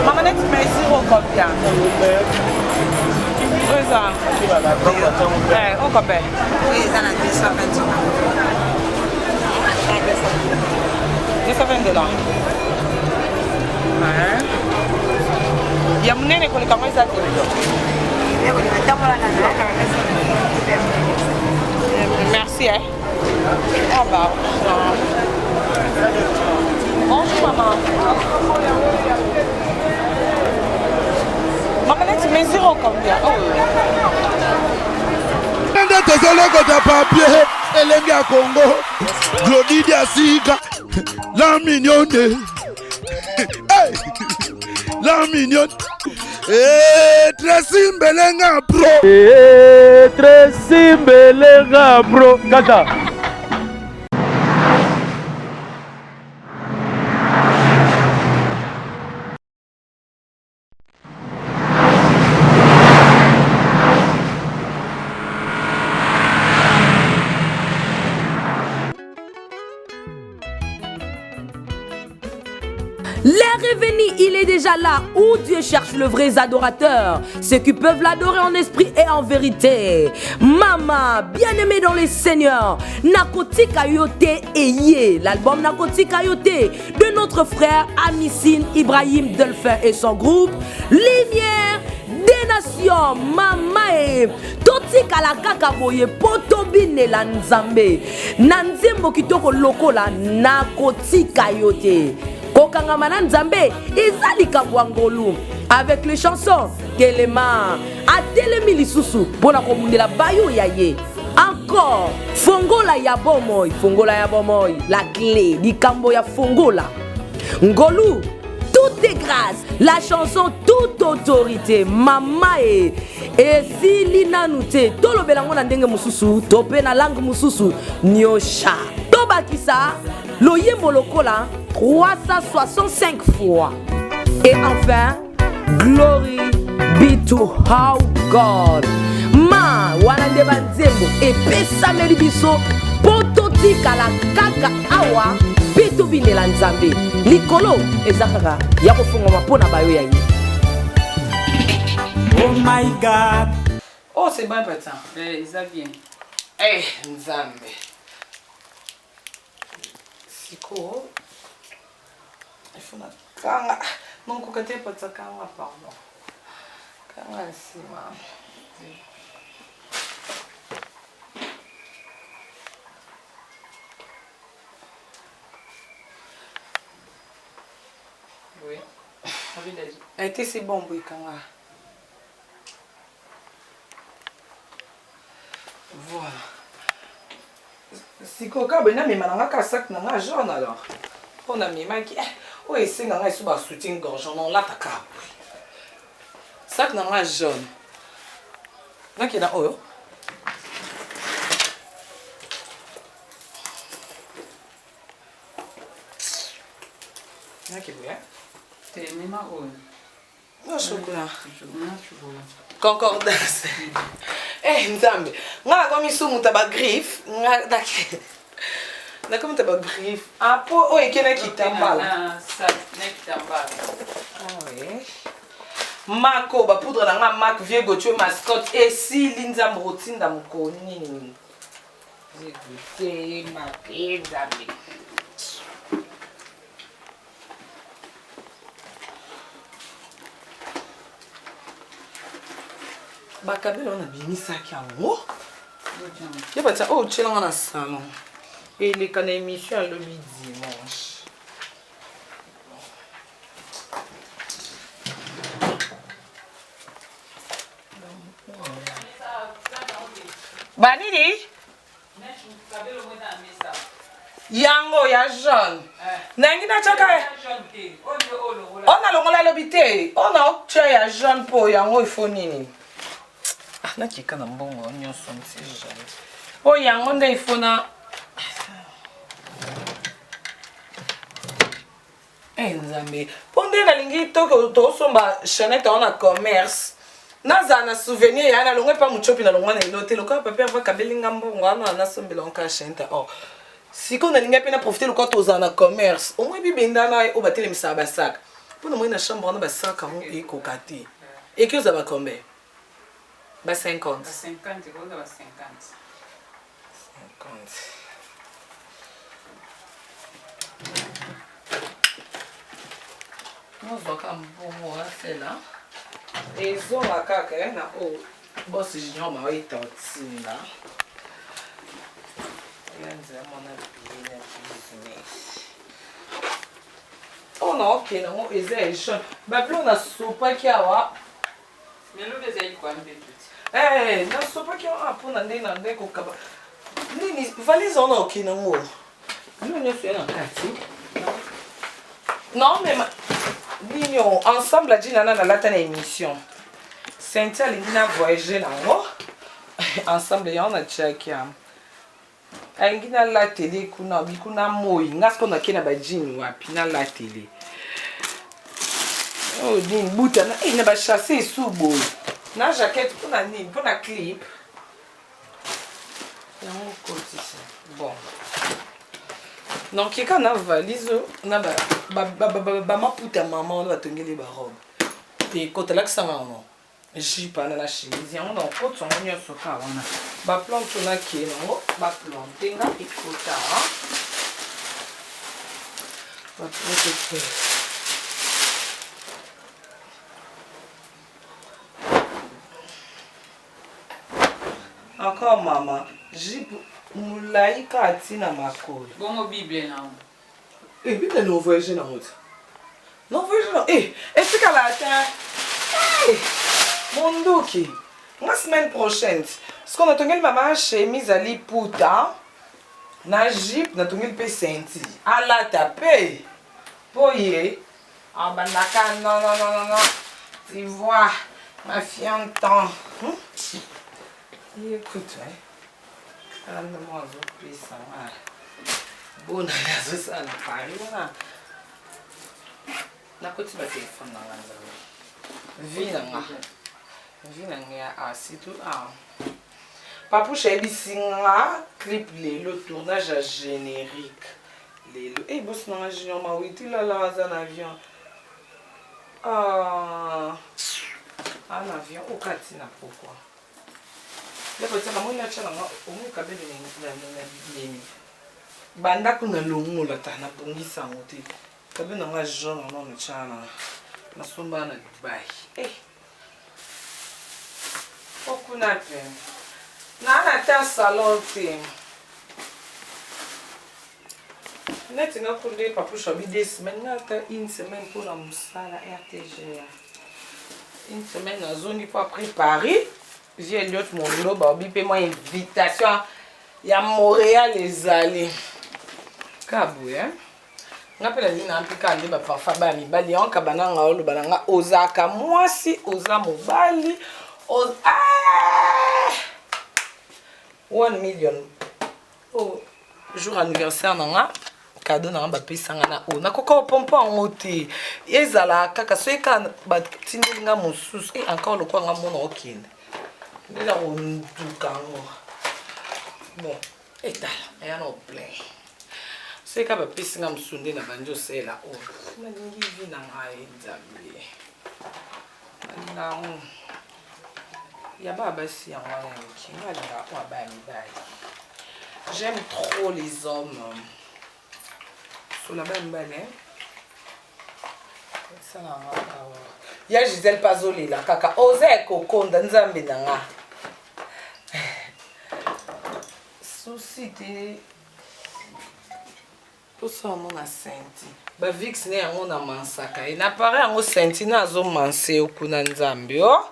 Maman, tu mets zéro combien? Oui, ça. On combien? Oui, ça a 220 $. 220 $. Il y a mon nez qui est comme ça. Merci, hein. Ah bah. Bonjour, maman. Maman, tu mets zéro combien? Oh. Désolé que t'as papier, Elengi à Congo, Glody Diasika, la mignonne, hey, la mignonne, Tracy Mbelenga Pro, Tracy Mbelenga Pro, Kata. L'air est venu, il est déjà là où Dieu cherche le vrai adorateur, ceux qui peuvent l'adorer en esprit et en vérité. Maman, bien-aimé dans les seigneurs, Nakoti Kayote Eye, l'album Nakoti Kayote de notre frère Amissine Ibrahim Delphin et son groupe Lumière des Nations. Mama Toti Kalakaka Boye Potobine la Nzambe Nanzembo Kitoko Lokola Nakoti Kayote Kokangamana Nzambe ezali kabwangolu avec les chansons Kelema Atelemi lisusu pona komundela bayo yaye encore Fongola ya bomoy la clé likambo ya Fongola Ngolu toute est grâce la chanson toute autorité mama et si linanute tolobela ngona ndenge mususu tope na langue mususu nyosha tobakisa loyembo lokola 365 fois. Et enfin, glory be to our God. Ma wanande banzembo et pesa melibiso pototika la kaka awa pito binela nzambe. Likolo ezakaka ya kofunga mapona bayo ya yi. Oh my God. Oh c'est bon patin. Ça vient. Eh nzambe. Siko. Il faut kanga non kokate pata kanga pardon kanga sima oui a été c'est bon oui kanga voilà siko ka bena me mananga ka sac nanga jaune alors on a mis maki oui, c'est un soutien-gorge, on l'a attaqué. Ça, c'est un jaune. Donc, il y a un oyo. Ok, bien. C'est même un oyo. Non, chocolat. Concordance. Eh, Nzambe. Nga comme ils sont mutaba griffe. Nga d'accord. Na comme tu as griffe. Ah, pour oh, et qui t'emballe. Ça, n'est qui t'emballe. Ah oui. Mako ba poudre na nga mak vieux gocho mascotte et si linza mrotine da mukoni. Écoutez ma pizza. Ba kabelo na binisa kyango. Ya ba ta oh tshela na salon. Et les cannes émission le dimanche. Banini? Yango ya jaune. Nangi na chaka. On a longola lobité. On a obtenu ya jaune pour yango il faut nini. Ah na kika na mbongo nyonso nti jaune. Po yango nde ifona nzambe po nde nalingi tosomba Chanette on a commerce naza na souvenir ya na longwe pa muchopi na longwa na ilote loka papa va kabelinga mbongo ana na sombela onka Chanette oh siko nalinga pe na profiter lokwa toza na commerce au moins bibenda na o batele misaba basaka po na moi na chambre na basaka mo ekokati et que ça va combien ba 50 50 ko ba 50 Nous avons un peu là. Et ils ont la caca, na oh, boss junior m'a été aussi là. Oh non, ok, non, ils ont échoué. Bah plus on a sopa qui a wa. Mais nous les aïe quoi, mais tout. Eh, na sopa qui a pour n'ander n'ander qu'au kaba. Ni valise on a ok non. Nous ne faisons pas quartier. Non mais Nino, ensemble a dit nana na lata na émission. Cynthia lingina voyager na ngo. Ensemble ya on a tchakia. Angina la télé kuna bikuna moi. Ngasko na kena ba jini wapi na la télé. Oh din buta na ina ba chasser subo. Na jaquette kuna ni pour na clip. Ya on côté ça. Bon. Donc quand on a valise on a ba maputa maman on va tenir les robe et quand là que ça va non j'ai pas na chemise on a côté on y a soka on a ba plante on a qui non ba planter na ikota ba planter encore maman j'ai Moulaïka atina makolo. Bon Bible na. Bible no voyage na moto. Non voyage na. Est-ce qu'elle attend? Mon doki. La semaine prochaine. Ce qu'on a tongé maman chemise ali puta. Na jeep na tongé pe senti. Ala tapé. Poye. Ah banaka non. Tu vois ma fille entend. Écoute, hein. Moi, je suis ça. Bon, je suis là. Na côté ma téléphone dans la vie na surtout Papou Chebi singa clip le tournage générique le boss na junior ma witi la en avion en avion au katina pourquoi ya peut être moi na chana au mu kabele ni banda kuna longola ta na bongisa ngote kabe na nga jaune na no chana na somba na Dubai okuna pe na ta salon te net nga kunde Papou Chebi des semaines na ta une semaine pour la musala RTG une semaine na zone pour préparer j'ai l'autre mon boulot Barbie paie moi invitation il y a Montréal les allées Kabou hein ngapela ni na mpika ndi ba parfa ba mibali on kabana nga olo bananga ozaka mwasi oza mobali 1 million oh jour anniversaire nanga cadeau na ba pesanga na o na koko pompo ngote ezala kaka so eka ba tindelinga mosusu encore lokwa nga mona okende ndela onduka ngo bon etala ya no plein c'est que ba pisinga msunde na banjo sela o na lingi vina ngai nzambe na ya baba si ya ngwana kinga linga kwa ba mibali j'aime trop les hommes sur la même balai ça na ya Gisèle Pazoli la kaka oze kokonda nzambe nanga souci de tout ça mon a senti ba vix ne yango na mansaka ina pare yango senti na zo manse okuna nzambe o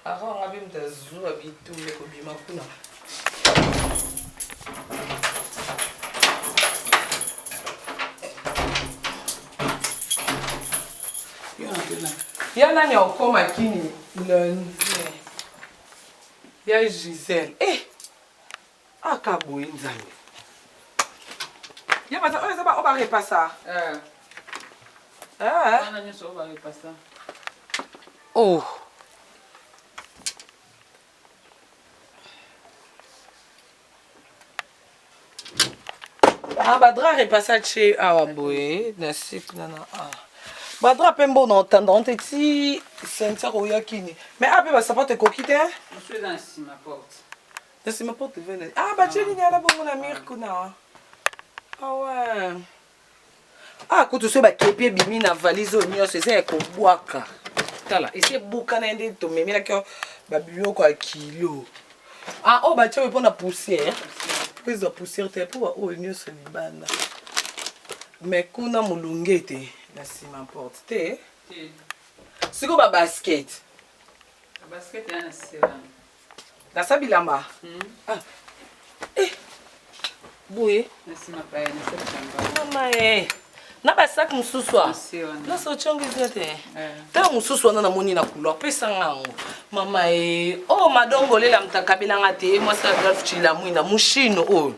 ara ngabe mtazu abitumbe ko bima kuna yana ni okoma kini lundi ya Gisèle. Eh! Ah, Kaboué, Nzambe. Ya bata, on va repasser ça. On va repasser. Oh. Ah, Badra repassa chez Awaboué, Nasip, nana. Ah. Badra pembo na entendant ti Cynthia Royakini. Mais après bah ça pas te coquiter hein? Je suis dans ma porte. Dans ma porte venez. Ah bah tu ni ala bon na mirkuna. Ah ouais. Ah kutu so ba kepi bimi na valise onyo c'est ça ko boaka. Tala, ese buka na ndé to memi la ko ba biyo ko kilo. Ah oh bah tu veux prendre la poussière. Prise de poussière te pour oh onyo se libanda. Mais kuna mulungete. La ciment porte. T'es? C'est quoi ma basket? La basket est en sérum. La sabilamba? Ah. Eh. Boué. La ciment paille, la septembre. Maman, eh. Na basak mususwa. Na so chongi zete. Ta mususwa na moni na couleur pesa ngango. Mama eh. Oh madongo lela mtakabila ngate moi ça grave chila mwina mushino oh.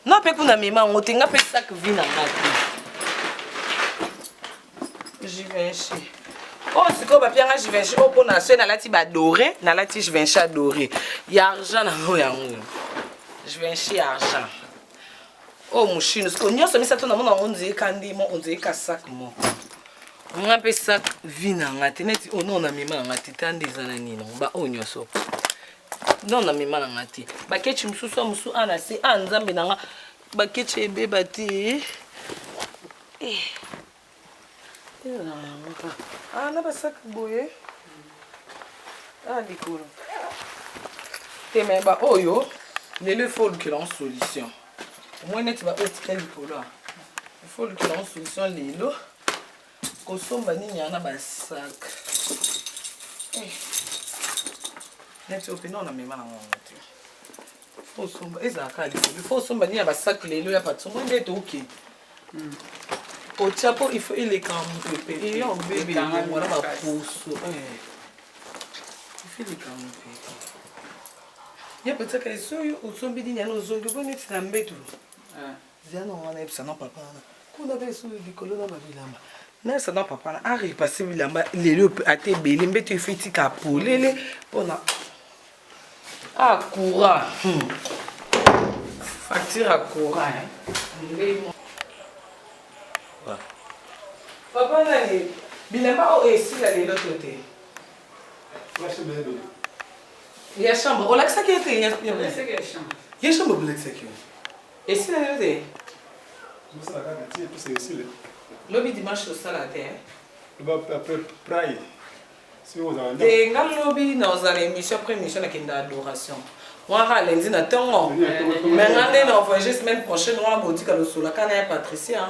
Na pe kuna mema ngote nga pesa que vina ngate. Givenchy. Oh, c'est quoi, Pierre Givenchy? Oh, pour la soeur, elle a doré, elle a dit Givenchy doré. Il y a argent dans le Givenchy argent. Oh, mon chien, ce qu'on y a, c'est ça, on dit candy, on dit sac. On a un sac vina, on a tenu, on a mis mal, on a titan des années, bah, on y a ça. Non, on a mis mal, on a dit. Bah, que tu me soucies, moussou, on a c'est un zambe, bah, que tu es bébé, eh. Ah, na basak boye. Ah, découle. T'es même pas. Oh yo, les folles que l'on solution. Au moins, tu vas étiqueter le polo. Il faut que l'on solution les lots. Consomme vanille, il y en a basak. Net au pénon, on a mis mal en monture. Faut sombre. Et ça, il faut sombre vanille, il y a basak les lots, il y a pas de sombre. Il est ok. Au chapeau, il faut les camper. Et on bébé, on va pas pousser. Il faut les camper. Il y a peut-être que si on sont bien, il y a nos autres qui vont être en bête. Il y a non, on a ça non papa. Qu'on avait sur du colon dans ma vilamba. Non, ça non papa. Arrive passer vilamba, les lieux à te belé, mais tu fais tic à poulet. On a ah courant. Facture à courant. Papa nani bilamba o esi la lelo tote. Il y a chambre. On l'a que ça qui était. Il y a chambre. Il y a chambre black ça qui. Esi la lelo tote. Lobby dimanche au salade. Après praille. Si vous en avez. Et ngal lobby dans une émission après émission na kinda adoration. Moi lundi na tongo. Mais ngande na voyage semaine prochaine on va boutique à l'Osola kana Patricia.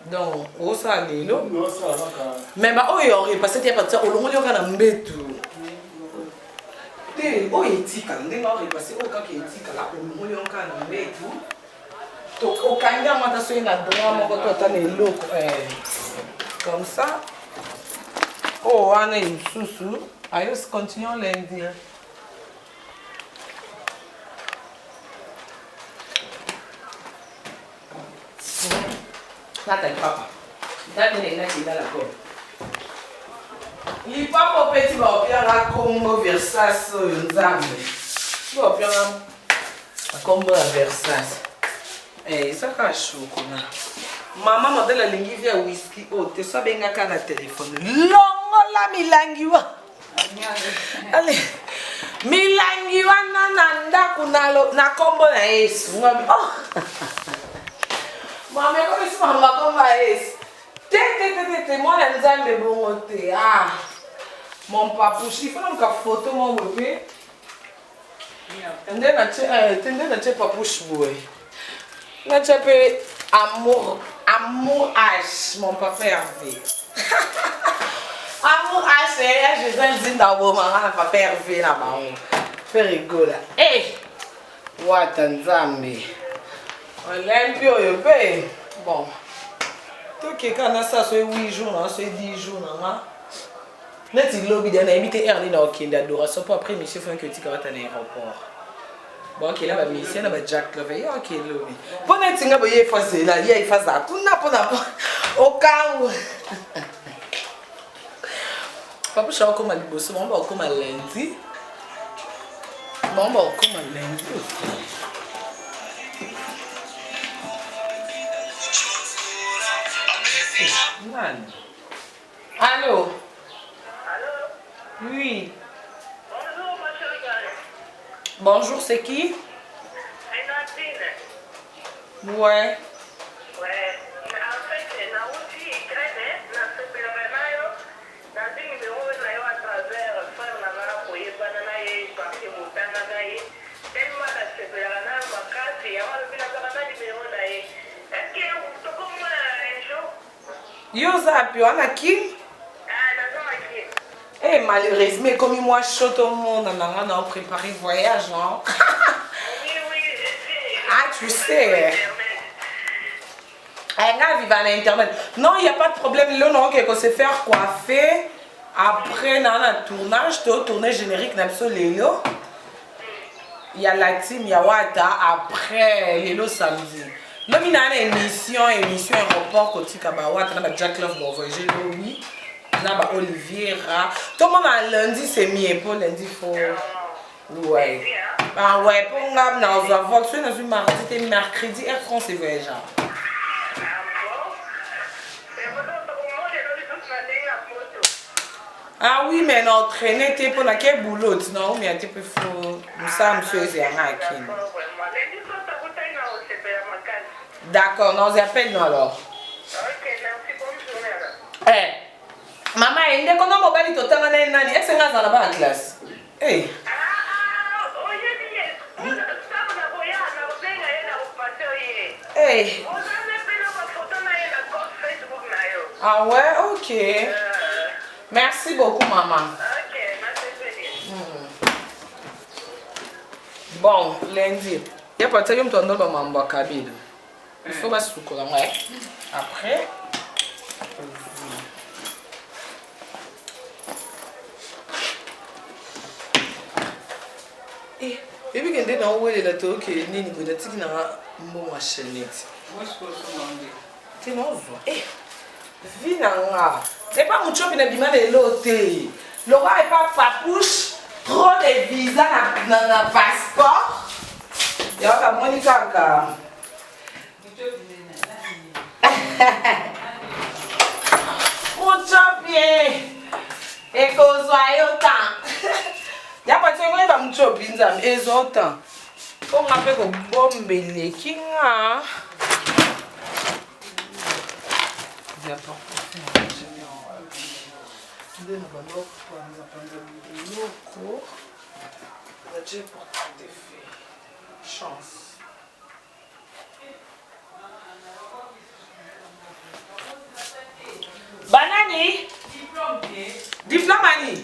Donc, on ça lelo. Mais bah oh yori parce que tu as pas ça au long yoka na mbetu. Te oh etika ndinga ori parce que oka ki etika la au long yoka na mbetu. To okanga mata so ina droit moko to ta leloko comme ça. Oh ana isusu. Ayo continuons lundi. Nata papa. Date les nati dans la cour. Il papa petit va bien la combo Versace Nzambe. Tu vas bien la combo Versace. Eh ça cache chocolat. Maman modèle la lingi via whisky oh te so benga kana téléphone. Longo la milangiwa. Allez. Milangiwa nanda kunalo na combo na Yesu. Oh. Maman, comment est-ce que maman comment est-ce? T'es moi la Nzambe bon te ah. Mon papouche, il faut donc une photo mon bébé. Tende na che papouche boy. Na che pe amour H mon papa Hervé. Amour H je vais dire dans mon maman papa Hervé là bas. Fait rigoler. Eh. Wa Nzambe. Olympio yo pe. Bon. Tout qui quand ça soit 8 jours, c'est 10 jours là. neti lobi dana ebite erni na okenda adoration po après monsieur fait que tika bata na aéroport bon ok là ba monsieur na ba Jack Love yo ok lobi po neti nga boye faze la ya ifaza kuna po na okawu papa shao koma liboso bon ba koma lundi bon ba koma lundi man allô. Oui. Bonjour, ma chérie. Bonjour, c'est qui? Renatine. Ouais. Ouais. En fait, Naouti, Grène, dans ce pèlerinage, dans le numéro à travers Frère Nana, Koye Banana, Parti Moutana, tellement dans ce pèlerinage, ma carte, il y a le pèlerinage numéro là. Est-ce que vous comme un jour? Yo, Zapi, on a qui? Eh, malheureusement, comme moi, je suis tout le monde, on a préparé le voyage, hein? Oui, oui, je sais. Ah, tu sais. Elle vivre à l'internet. Non, il n'y a pas de problème. Là, non, qu'on se faire coiffer. Après, dans le tournage, tu as tourné générique, Lélo. Il y a la team, il y a Wata. Après, Lélo samedi. Là, il y a une émission, aéroport, côté Kabawata, Jack Love, bon, voyager, oui. Là, Olivier, tout le monde a lundi, c'est mieux pour lundi, il faut. Ouais. Ah ouais, pour nous, on va voir que nous mardi et mercredi, Air France et voyage. Ah oui, mais notre traîner, tu es pour quel boulot? Non, mais tu peux faire. Nous sommes faisait un hacking. D'accord, nous appelons alors. Ok, merci, bonne journée alors. Eh. Maman, il y a un mobile qui est en train de se faire en classe. Hey. Hey. Ah ouais, ok. Merci beaucoup, maman. Bon, lundi. Il y a pas de temps que tu as maman Kabyle. Il faut pas se soucorer. Après. Et puis quand on a oué la toque que ni ni boda tiki na mo wa chenette. Moi je peux demander. T'es non. Eh. Vinanga. C'est pas mon chop na bima de loté. Le roi est pas papouche. Trop de visa na passeport. Ya ka Monica ka. Mon chop bien. Et qu'on soit autant. Ya pas tshwengo e ba mthobi nzami ezota ongabe ko bombele kinga ya pa ndena ba no kwanza panza loko la je pour te faire chance banani diplôme ani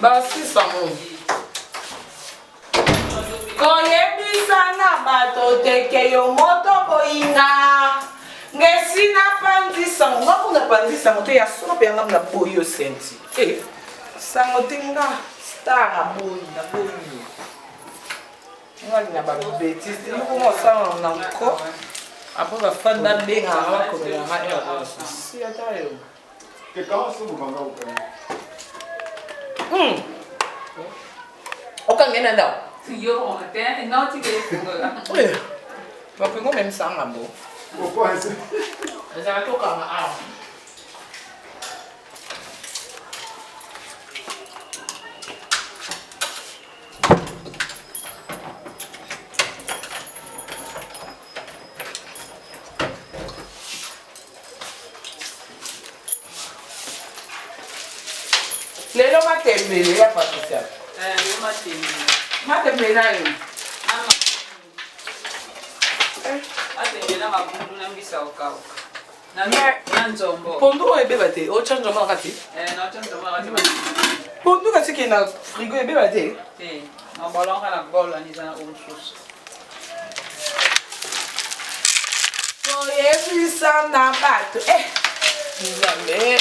basi sango koyebisana bato teke yo moto boyinga ngesi napandi sango ngakuna pandi sango te ya sona pe ngam na boyo senti sango tinga star boyi na boyi ngali na ba bêtise ndiko mo sango na nko après va faire dans bien à comme il y a un si attends yo que quand ça vous vendra au pays aucun gain là Si yo on attend non tu que oui va prendre même ça là bon pourquoi c'est ça va tout comme ah lelo matembele ya Patricia yo matembele matembele nani matembele na mabundu na mbisa okao na nzombo pondu ebeba te ochanja maka te na nzombo wakati pondu kasi ke na frigo ebeba te na bolonga na bolo ni sana umsusu koyebisa na bato nzambe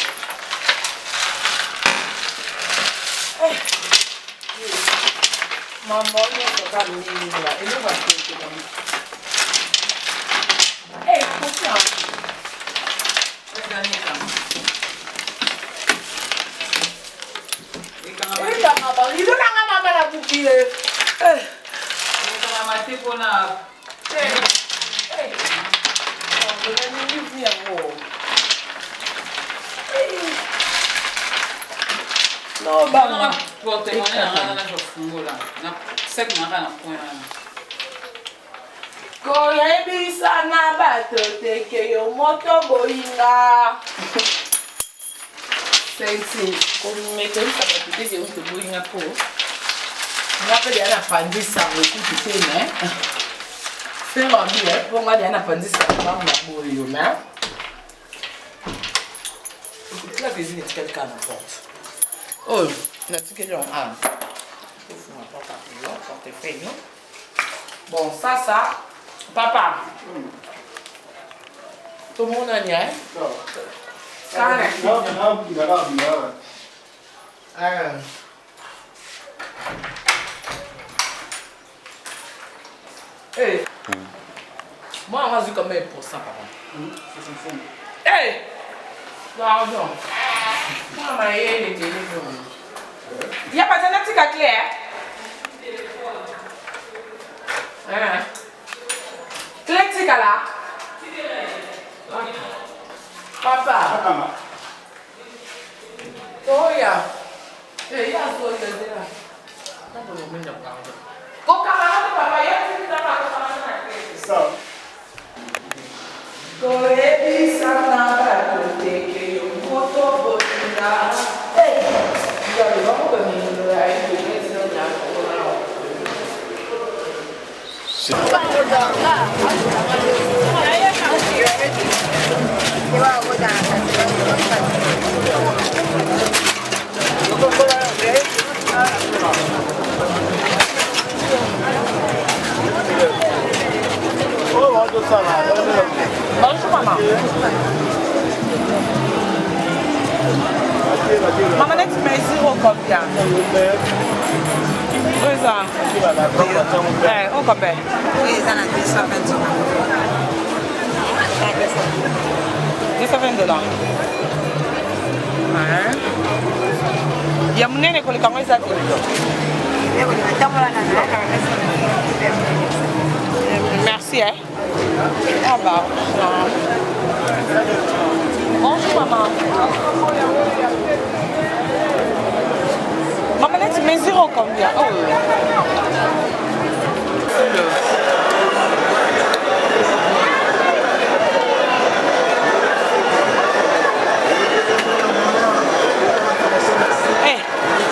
mama nyonso kalinga eloko ateke kosia ekanga balido nanga mama na bukile mate mpona no banga portemone nanga nazofungola sek nanga na point wana koyebisa na bato teke yo moto boyinga sensi komekelisa bato teke yo moto boyinga po nga mpe deya napandisa ekutu te me faire en bien po nga deya napandisa bango na boyo me la cuisine etikali kaka na porte oyo natikeli yango ana tofunga porte apilo portefeuille no bon sasa papa tomona nia kana Hey, moi, on va dire combien pour ça, papa? Hey, pardon. Moi, il y a les téléphones. Il n'y a pas de natique à clair. Clé tika là. Papa. Oh, yeah. Hey, il y a un peu de là. Non, pour le moment, il n'y a pas de. Kokamana papa yetu kama kokamana Ça. koyebisa na bato teke yo moto botinga nzambe bakokomino ya edokezo na kokona Bonjour maman. Maman, tu mets 0 combien? Oui, ça. On combien? Oui, ça n'a 220 $. 220 $. Ya munene koleka ngo eza te. Merci, hein. Ah bah. Bonjour maman. Maman, là, tu mets 0 combien? Oh.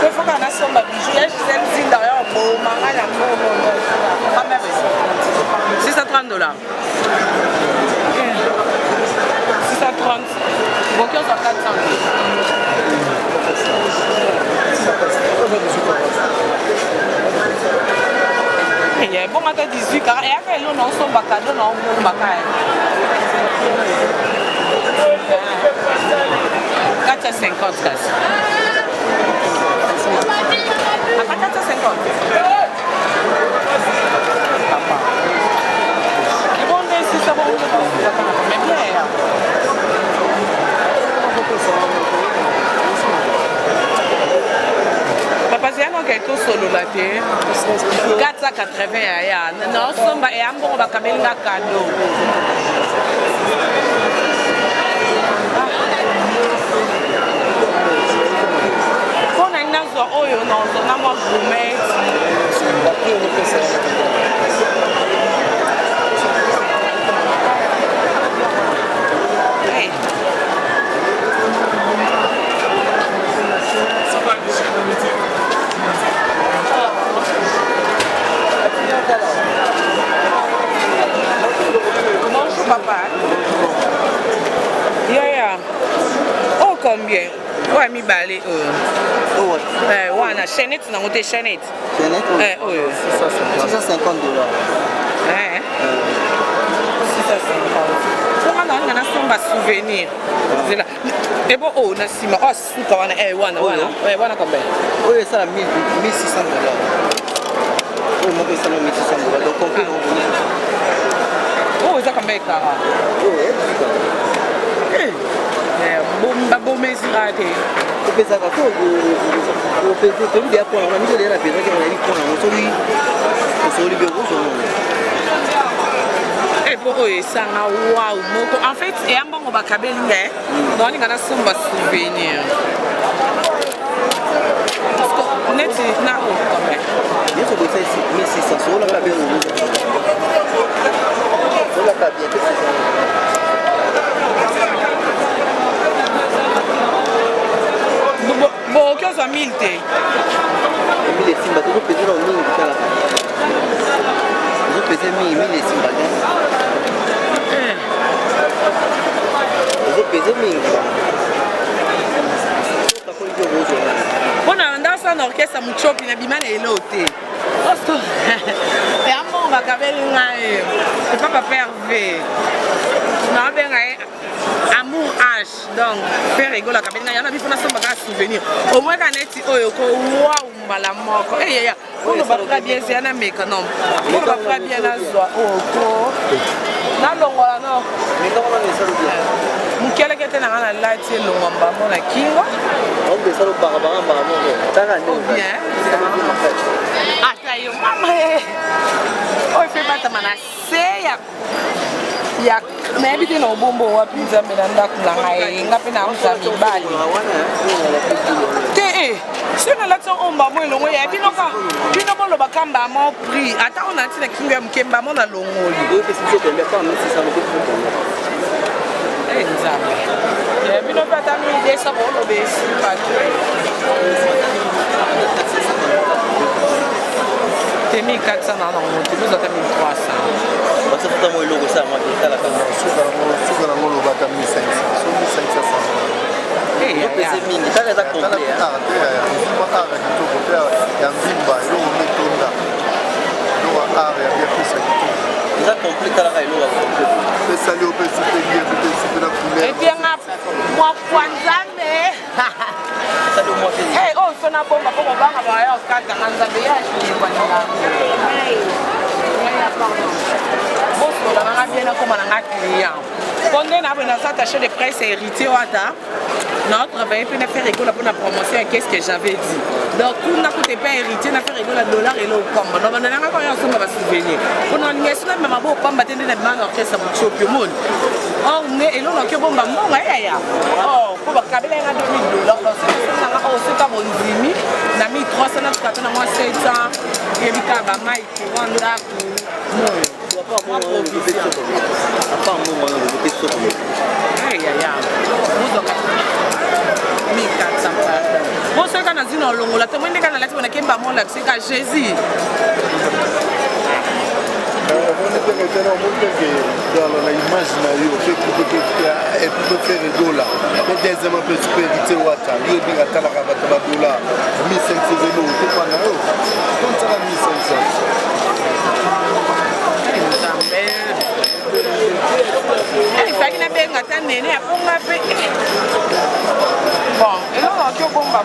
Il faut qu'on ait son bijou. Il y a Gisèle Zine derrière. Bon, maman, la non. 630 $. 630. Bon, qui ont 400 $. Il y a bon matin 18 car et après l'on en son bacado non bon bacay. 450 casse. À 450. Papa. Et bon mais si ça va mais bien. Papa c'est un quelque solo là té 480 ya non somba et ambo ba kabelinga cadeau on a une nazo oyo non na mo gourmet Bonjour papa. Yeah. Oh combien? Ouais, mi balé. Ouais, on a chaînette, on a monté chaînette. Chaînette? Ouais, oh. 650 $. Ouais. 650. ba souvenir. Zela. Et bon oh na sima oh suka wana wana combien? Oui, ça 1600 $. Oh moi ça $1600 donc complet on oh ça combien kara? Bon mesirate. O pesava ko o peso todo dia por uma amiga dela pesa que ela ia por uma só ele bebo só. Eh pour eux ça na wow moko en fait et amba ngo bakabeli nge donc ngana somba souvenir. Parce que net na o combien? Bien ça doit être 1600 só la cabelo. Só la cabelo. Bon, que soit 1000 té. 1000 simba, tu peux peser 1000 kala. Tu peux peser 1000 simba. Tu peux peser 1000. On a un dans un orchestre à Mouchopi, na bimane eloté. Parce que et à mon bakabeli ngai, c'est pas papa Hervé. Na ben ngai amour H donc faire rigolo la kabeli ngai yana bifona samba ka souvenir. Au moins kaneti oyo ko wow mbala moko. Eh ya. On va pas bien c'est na meka non. On va pas bien na zo ko. Na longola no. Mais comment on est ça bien? Mukele kete na ngana lati longomba mona kingo. On peut ça le barabara barabara. Tanga ndio. Bien. Atayo mama. Oi fait bata mana seya. Ya maybe tena ubombo wapi nzambe na ndaku na ngai ngapi na nzambe bali. Te sio la tso omba mo longo ya binoka. Bino mo lo bakamba mo prix. Ata ona tina kingo ya mkemba mo na longoli. Oui, parce que c'est bien pas mais c'est ça le coup. Eh nzambe. Ya bino pata mi desa bo lo besi pa. Temi 400 na longo, tu nous attends 1300. Parce que moi le logo ça moi qui la caméra. Suka na ngolo bata 1500. So 1500. Eh, c'est mine, ça les a compris. Ça complique la railo. et bien moi kwanzambe. Ça doit moi. Eh oh sona bomba kwa banga ba ya kata nzambe ya shi kwa nila. Bon la manga bien comme na client. Pendant na bena ça attaché de presse héritier wata. Notre travail pour faire rigolo pour la promotion qu'est-ce que j'avais dit. Donc tout n'a coûté pas héritier na faire rigolo dollar et le combo. Donc on a nga kwa yonso ba souvenir. On a ngesi na mama bo pamba tende na bana orchestre mu chopi monde. Oh mais et là on a que bomba monga ya. Oh ko ba kabela nga $2000 donc c'est na nga aussi ka bonzimi na 1300 na tukata na moi 700 et bika ba mai ki wanda ku mo. Bon, c'est quand on a dit non, on a tout le monde qui a dit on a c'est quand Jésus. Dans l'image, elle peut faire $. Mais deuxièmement, tu peux hériter Wata. Il y a $1500. 1500 €. Tu pas là. Quand ça 1500. Il fallait que tu aies un néné à bon, et là, on a un bomba.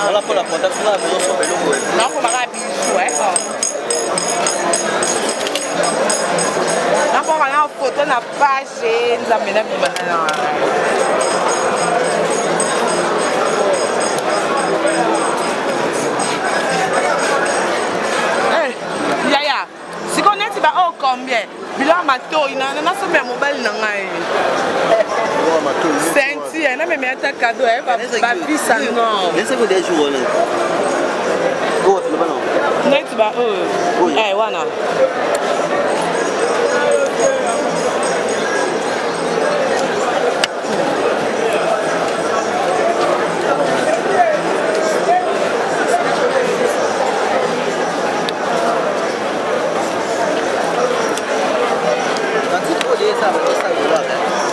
Voilà pour la contaction là, vous sur le logo. Non, pour ma bijou, ouais. Là, pour aller en photo, na page, nous amenons maintenant. Yaya, si on est neti ba oh combien bila matoi na sombe ya mobali na ngai senti na meme ata cadeau ba visa non Ese ko des jours là. Go le ballon. neti ba wana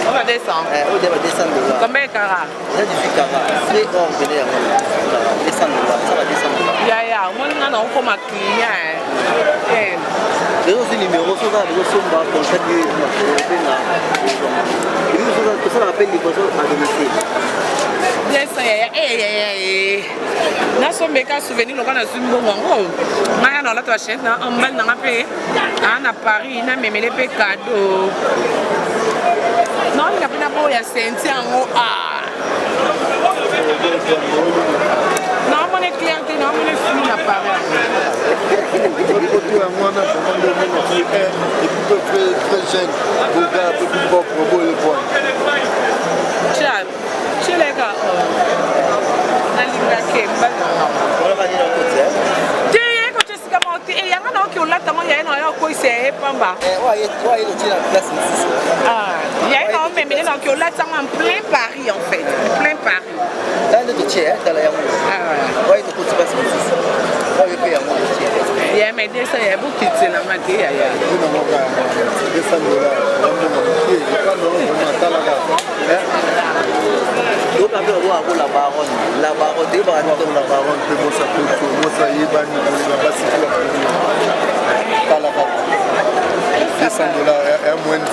on va descendre. On va descendre $. Combien cara? Là, 18 carats. C'est hors de l'air. Descendre $. Ça va descendre $. Ya, moi, on comme un client. Les autres numéros sont là, les autres sont là, pour ça qu'on appelle les personnes à domicile. Nasomeka souvenir loka na zumbo ngo maya na lata chef na ambal na ngape na Paris na memele pe cadeau non il a pena boya senti ngo non mon client non mon fille na Paris en plein Paris en fait, plein Paris. Là, le tiers, dans la yaourt. Ouais, il faut que tu passes il y a mais ça y a beaucoup de la matière. Donc, on peut voir la baronne. La baronne, la baronne, $100 à moins de 0.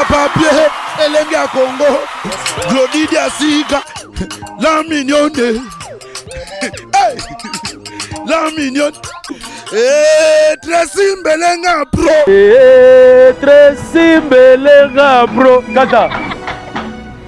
papier, Elengi à Congo, Glodidi à Sika, la mignonne, hey, la mignonne, Tracy Mbelenga Pro, Tracy Mbelenga Pro, Kata.